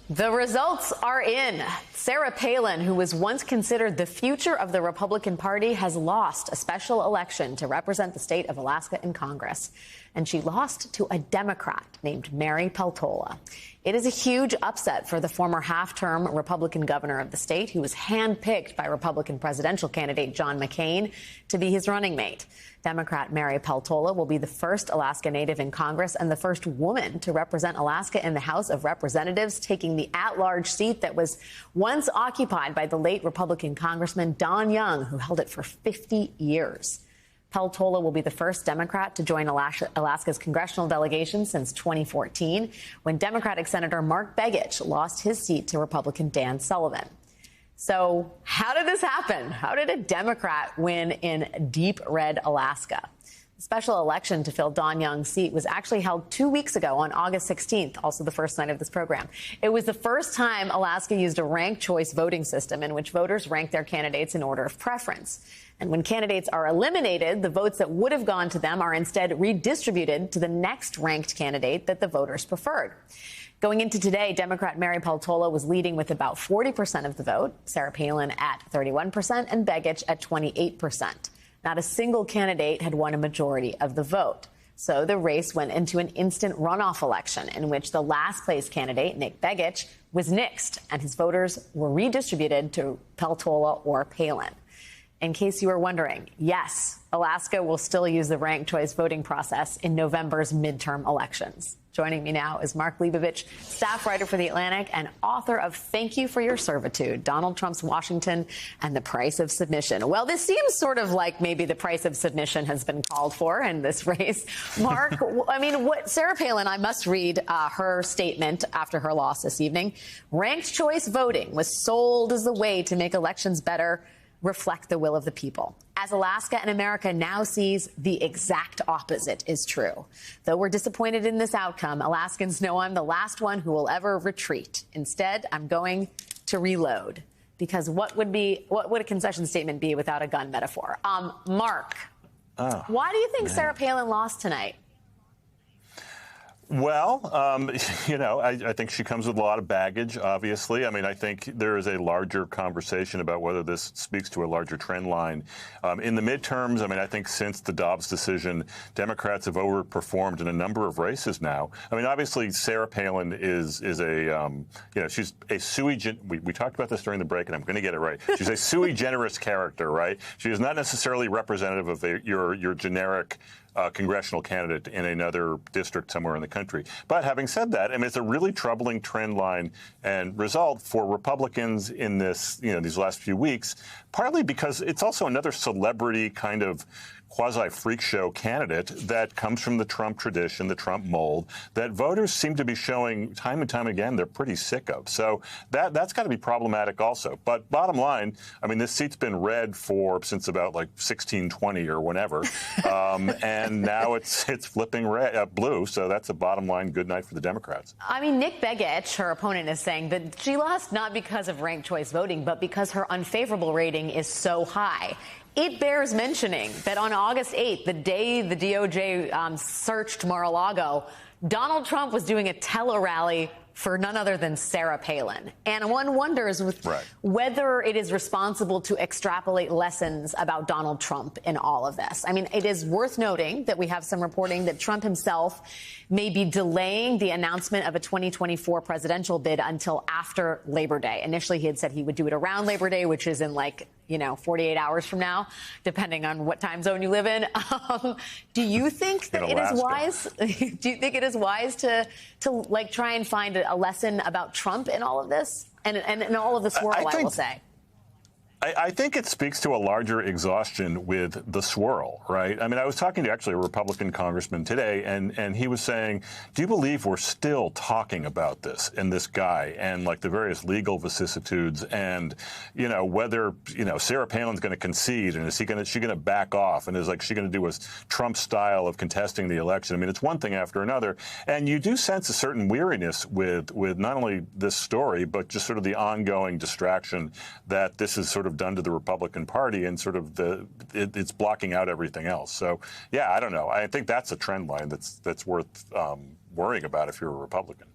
The results are in. Sarah Palin, who was once considered the future of the Republican Party, has lost a special election to represent the state of Alaska in Congress. And she lost to a Democrat named Mary Peltola. It is a huge upset for the former half-term Republican governor of the state, who was handpicked by Republican presidential candidate John McCain to be his running mate. Democrat Mary Peltola will be the first Alaska Native in Congress and the first woman to represent Alaska in the House of Representatives, taking the at-large seat that was once occupied by the late Republican Congressman Don Young, who held it for 50 years. Peltola will be the first Democrat to join Alaska's congressional delegation since 2014, when Democratic Senator Mark Begich lost his seat to Republican Dan Sullivan. So how did this happen? How did a Democrat win in deep red Alaska? The special election to fill Don Young's seat was actually held 2 weeks ago on August 16th, also the first night of this program. It was the first time Alaska used a ranked choice voting system in which voters rank their candidates in order of preference. And when candidates are eliminated, the votes that would have gone to them are instead redistributed to the next ranked candidate that the voters preferred. Going into today, Democrat Mary Peltola was leading with about 40% of the vote, Sarah Palin at 31%, and Begich at 28%. Not a single candidate had won a majority of the vote. So the race went into an instant runoff election in which the last place candidate, Nick Begich, was nixed, and his voters were redistributed to Peltola or Palin. In case you were wondering, yes, Alaska will still use the ranked choice voting process in November's midterm elections. Joining me now is Mark Leibovich, staff writer for The Atlantic and author of Thank You for Your Servitude, Donald Trump's Washington and the Price of Submission. Well, this seems sort of like maybe the price of submission has been called for in this race. Mark, I mean, Sarah Palin, I must read her statement after her loss this evening. Ranked choice voting was sold as the way to make elections better, reflect the will of the people. As Alaska and America now sees, the exact opposite is true. Though we're disappointed in this outcome, Alaskans know I'm the last one who will ever retreat. Instead, I'm going to reload. Because what would a concession statement be without a gun metaphor? Mark, why do you think Sarah Palin lost tonight? Well, I think she comes with a lot of baggage, obviously. I mean, I think there is a larger conversation about whether this speaks to a larger trend line. In the midterms, I mean, I think since the Dobbs decision, Democrats have overperformed in a number of races now. I mean, obviously, Sarah Palin is a, she's a we talked about this during the break, and I'm going to get it right. She's a sui generis character, right? She is not necessarily representative of your generic congressional candidate in another district somewhere in the country. But having said that, I mean, it's a really troubling trend line and result for Republicans in this, these last few weeks, partly because it's also another celebrity kind of quasi-freak show candidate that comes from the Trump tradition, the Trump mold, that voters seem to be showing time and time again they're pretty sick of. So that's got to be problematic also. But bottom line, I mean, this seat's been red since about like 1620 or whenever, and now it's flipping blue. So that's a bottom line good night for the Democrats. I mean, Nick Begich, her opponent, is saying that she lost not because of ranked choice voting, but because her unfavorable rating is so high. It bears mentioning that on August 8th, the day the DOJ searched Mar-a-Lago, Donald Trump was doing a tele-rally for none other than Sarah Palin. And one wonders whether it is responsible to extrapolate lessons about Donald Trump in all of this. I mean, it is worth noting that we have some reporting that Trump himself may be delaying the announcement of a 2024 presidential bid until after Labor Day. Initially, he had said he would do it around Labor Day, which is in 48 hours from now, depending on what time zone you live in. Do you think that it is wise? Do you think it is wise to try and find a lesson about Trump in all of this and in all of the swirl? I will say. I think it speaks to a larger exhaustion with the swirl, right? I mean, I was talking to actually a Republican congressman today, and he was saying, do you believe we're still talking about this and this guy and like the various legal vicissitudes and, whether, Sarah Palin's going to concede and is she going to back off and is she going to do a Trump style of contesting the election? I mean, it's one thing after another. And you do sense a certain weariness with not only this story, but just sort of the ongoing distraction that this is sort of done to the Republican Party and sort of it's blocking out everything else. So, yeah, I don't know. I think that's a trend line that's worth worrying about if you're a Republican.